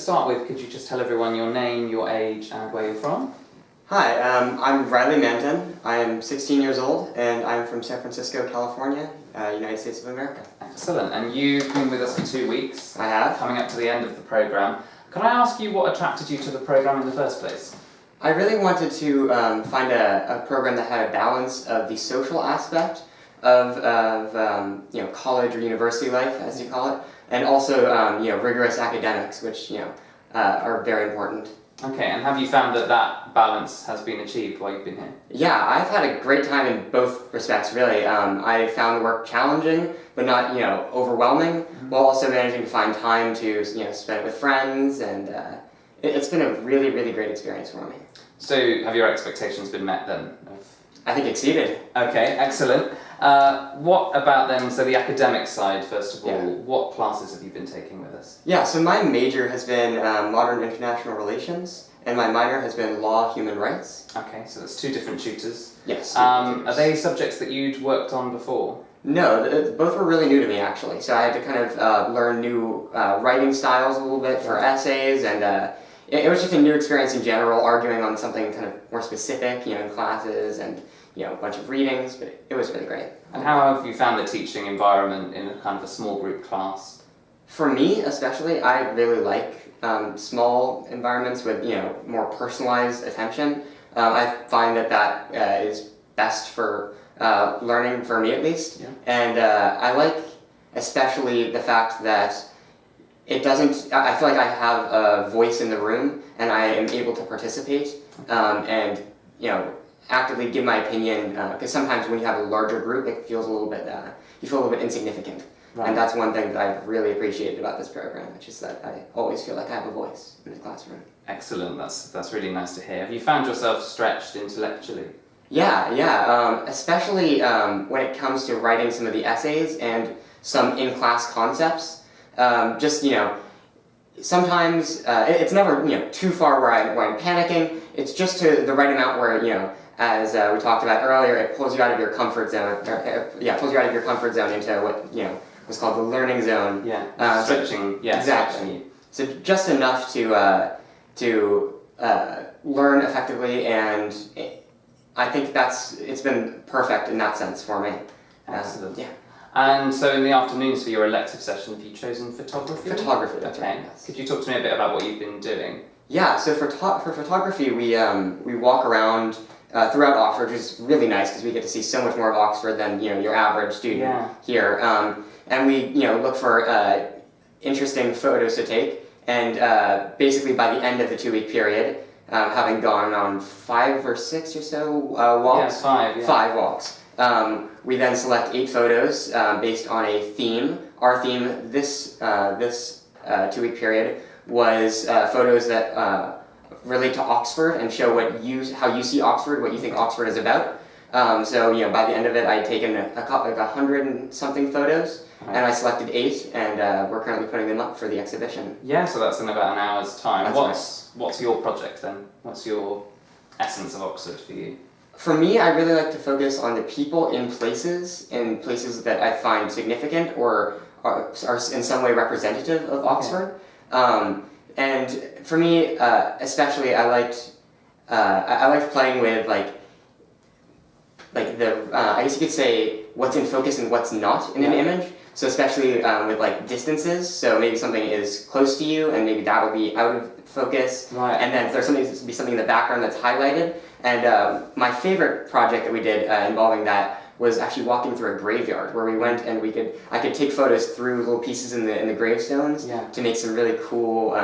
start with, could you just tell everyone your name, your age, and where you're from? Hi, I'm Reilly. I am 16 years old, and I'm from San Francisco, California, United States of America. Excellent. And you've been with us for 2 weeks. I have. Coming up to the end of the programme. Can I ask you what attracted you to the programme in the first place? I really wanted to find a program that had a balance of the social aspect of college or university life, as you call it, and also rigorous academics, which are very important. Okay, and have you found that that balance has been achieved while you've been here? Yeah, I've had a great time in both respects, really. I found the work challenging, but not overwhelming, while also managing to find time to spend it with friends, and it's been a really, really great experience for me. So, have your expectations been met then? I think exceeded. Okay, excellent. What about then, so the academic side, first of all, what classes have you been taking with us? Yeah, so my major has been modern international relations, and my minor has been law, human rights. Okay, so that's 2 different tutors. Yes. Are they subjects that you'd worked on before? No, both were really new to me, actually. So I had to kind of learn new writing styles a little bit for essays, and it was just a new experience in general, arguing on something kind of more specific, in classes, and a bunch of readings, but it was really great. And how have you found the teaching environment in a kind of a small group class? For me, especially, I really like small environments with, more personalized attention. I find that is best for learning, for me at least. Yeah. And I like especially the fact that it doesn't, I feel like I have a voice in the room and I am able to participate and, actively give my opinion, because sometimes when you have a larger group, it feels a little bit, you feel a little bit insignificant. Right. And that's one thing that I've really appreciated about this program, which is that I always feel like I have a voice in the classroom. Excellent, that's really nice to hear. Have you found yourself stretched intellectually? Yeah, especially when it comes to writing some of the essays and some in-class concepts. Sometimes it's never too far where I'm panicking. It's just to the right amount where as we talked about earlier, it pulls you out of your comfort zone. Pulls you out of your comfort zone into what what's called the learning zone. Yeah, stretching. Yeah, exactly. So just enough to learn effectively, and I think it's been perfect in that sense for me. Excellent. Yeah. And so in the afternoons for your elective session, have you chosen photography? Photography, that's right. Yes. Could you talk to me a bit about what you've been doing? Yeah, so for photography, we walk around throughout Oxford, which is really nice because we get to see so much more of Oxford than your average student here. And we look for interesting photos to take, and basically by the end of the 2-week period, having gone on 5 or 6 or so walks, 5 walks. We then select 8 photos based on a theme. Our theme this 2-week period was photos that relate to Oxford and show how you see Oxford, what you think Oxford is about. So by the end of it, I had taken like 100 and something photos, and I selected 8, and we're currently putting them up for the exhibition. Yeah, so that's in about an hour's time. That's What's your project then? What's your essence of Oxford for you? For me, I really like to focus on the people in places that I find significant or are in some way representative of Oxford. And for me, especially, I liked playing with like the I guess you could say what's in focus and what's not in an image. So especially with like distances, so maybe something is close to you and maybe that will be out of focus. Right. And then if there's something in the background that's highlighted. And my favorite project that we did involving that was actually walking through a graveyard where we went and I could take photos through little pieces in the gravestones to make some really cool,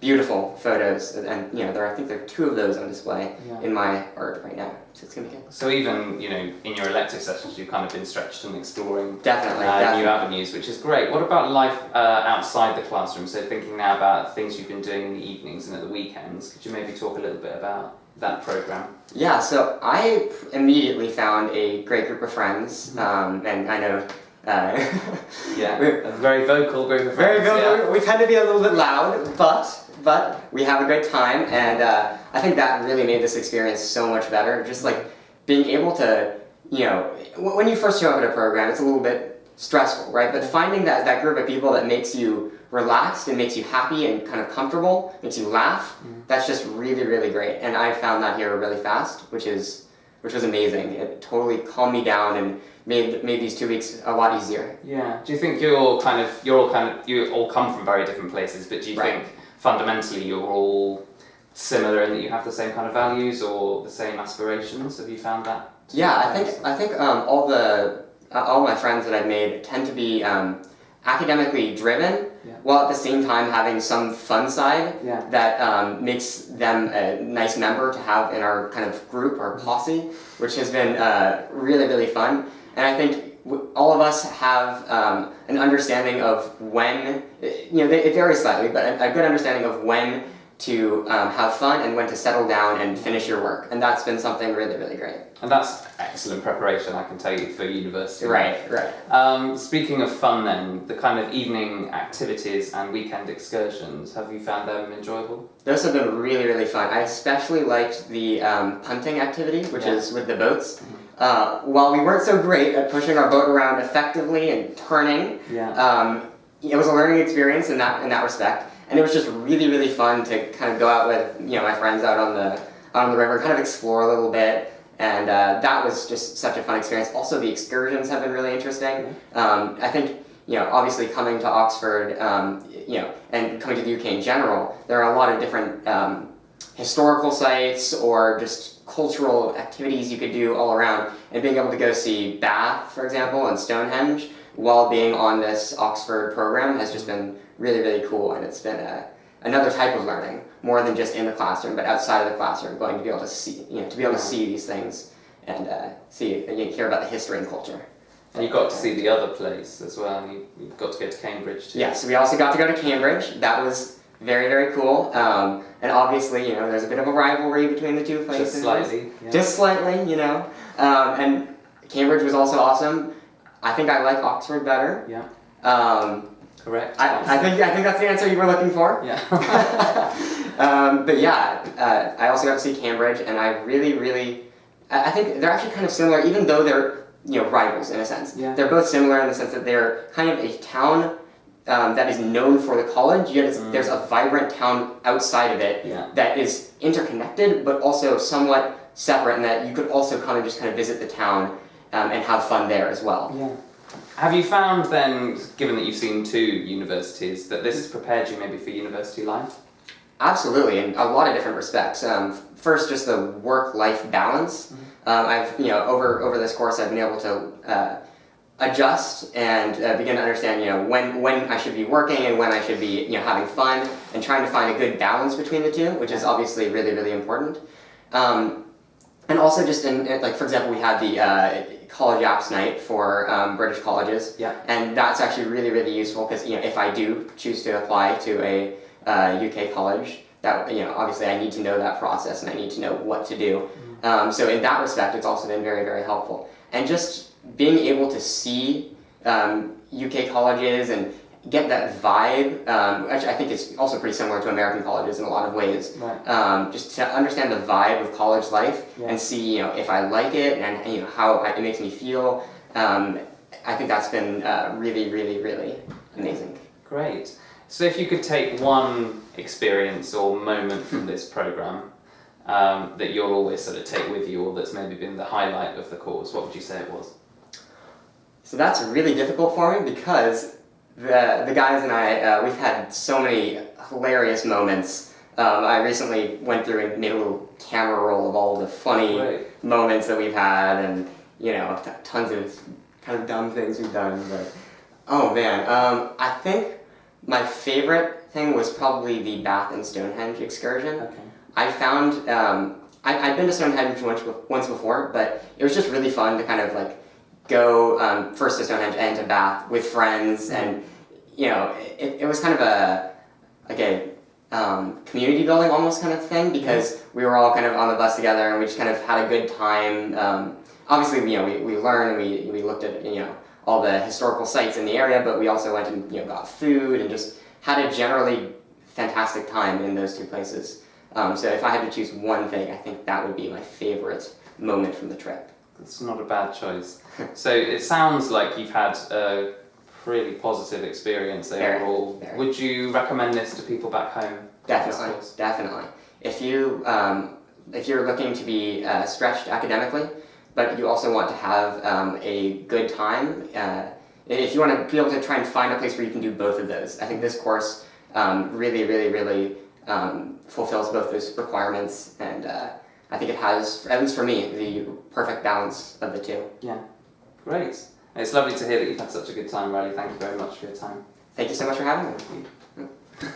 beautiful photos. And I think there are 2 of those on display in my art right now. So it's gonna be good. So even in your elective sessions, you've kind of been stretched and exploring definitely. New avenues, which is great. What about life outside the classroom? So thinking now about things you've been doing in the evenings and at the weekends, could you maybe talk a little bit about that program? Yeah, so I immediately found a great group of friends, and I know. A very vocal group of friends. Very vocal. Yeah. We tend to be a little bit loud, but we have a great time, and I think that really made this experience so much better. Just like being able to, when you first show up at a program, it's a little bit stressful, right? But finding that group of people that makes you relaxed and makes you happy and kind of comfortable, makes you laugh, that's just really, really great. And I found that here really fast, which was amazing. It totally calmed me down and made these 2 weeks a lot easier. Yeah. Do you think you all come from very different places, but do you think fundamentally you're all similar in that you have the same kind of values or the same aspirations? Have you found that? Yeah, I think all my friends that I've made tend to be academically driven, while at the same time having some fun side that makes them a nice member to have in our kind of group or posse, which has been really, really fun. And I think all of us have an understanding of when, it varies slightly, but a good understanding of when to have fun and when to settle down and finish your work. And that's been something really, really great. And that's excellent preparation, I can tell you, for university. Right. Speaking of fun then, the kind of evening activities and weekend excursions, have you found them enjoyable? Those have been really, really fun. I especially liked the punting activity, which is with the boats. While we weren't so great at pushing our boat around effectively and turning, it was a learning experience in that respect. And it was just really, really fun to kind of go out with my friends out on the river, kind of explore a little bit, and that was just such a fun experience. Also, the excursions have been really interesting. I think obviously coming to Oxford, and coming to the UK in general, there are a lot of different historical sites or just cultural activities you could do all around, and being able to go see Bath, for example, and Stonehenge while being on this Oxford program has just been really, really cool, and it's been another type of learning, more than just in the classroom, but outside of the classroom, going to be able to see, see these things and hear about the history and culture. And you got to see the other place as well. You got to go to Cambridge too. Yes, we also got to go to Cambridge. That was very, very cool. And obviously, there's a bit of a rivalry between the two places. Just slightly. Yeah. Just slightly, and Cambridge was also awesome. I think I like Oxford better. Yeah. Correct. I think that's the answer you were looking for. Yeah. But yeah, I also got to see Cambridge, and I really, really, I think they're actually kind of similar, even though they're rivals in a sense. Yeah. They're both similar in the sense that they're kind of a town that is known for the college, yet there's a vibrant town outside of it that is interconnected, but also somewhat separate, in that you could also come and just kind of visit the town and have fun there as well. Yeah. Have you found then, given that you've seen 2 universities, that this has prepared you maybe for university life? Absolutely, in a lot of different respects. First, just the work-life balance. I've, over this course, I've been able to adjust and begin to understand, when I should be working and when I should be, having fun, and trying to find a good balance between the two, which is obviously really, really important. And also just like, for example, we had the college apps night for British colleges, and that's actually really, really useful because if I do choose to apply to a UK college, that obviously I need to know that process and I need to know what to do. So in that respect, it's also been very, very helpful. And just being able to see UK colleges and get that vibe, which I think is also pretty similar to American colleges in a lot of ways. Right. Just to understand the vibe of college life and see, if I like it and how it makes me feel. I think that's been really, really, really amazing. Great. So if you could take one experience or moment from this program that you'll always sort of take with you, or that's maybe been the highlight of the course, what would you say it was? So that's really difficult for me because the guys and I, we've had so many hilarious moments. I recently went through and made a little camera roll of all the funny moments that we've had, and tons of kind of dumb things we've done. But oh man, I think my favorite thing was probably the Bath and Stonehenge excursion. Okay. I found I'd been to Stonehenge once before, but it was just really fun to kind of like go first to Stonehenge and to Bath with friends, and it was kind of a community building almost kind of thing, because we were all kind of on the bus together and we just kind of had a good time. Obviously, we learned, and we looked at all the historical sites in the area, but we also went and got food and just had a generally fantastic time in those 2 places. So if I had to choose one thing, I think that would be my favorite moment from the trip. It's not a bad choice. So it sounds like you've had a pretty positive experience Very, overall. very. Would you recommend this to people back home? Definitely, definitely. If you're looking to be stretched academically, but you also want to have a good time, if you want to be able to try and find a place where you can do both of those, I think this course really fulfills both those requirements, and I think it has, at least for me, the perfect balance of the two. Yeah, great. It's lovely to hear that you've had such a good time, Reilly. Thank you very much for your time. Thank you so much for having me.